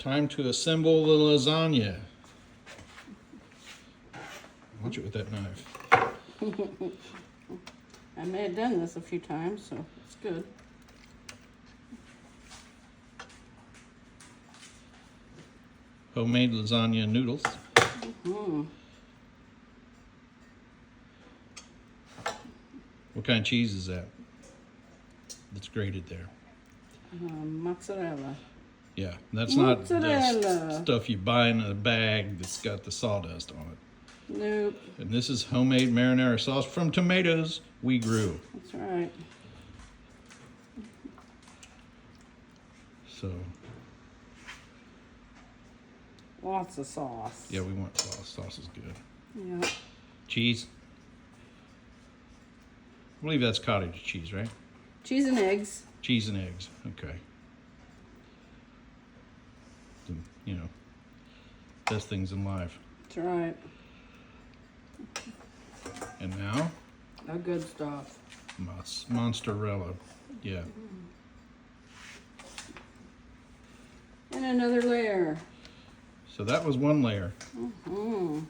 Time to assemble the lasagna. Watch it with that knife. I may have done this a few times, so it's good. Homemade lasagna noodles. What kind of cheese is that? That's grated there. Mozzarella. Yeah, that's not Mozzarella. the stuff you buy in a bag that's got the sawdust on it. Nope. And this is homemade marinara sauce from tomatoes we grew. That's right. So, Lots of sauce. yeah, we want sauce. Sauce is good. Yeah. Cheese. I believe that's cottage cheese, right? Cheese and eggs. Cheese and eggs. Okay. You know, best things in life. That's right. And now, The good stuff. mozzarella. Yeah. And another layer. So that was one layer. Mm-hmm.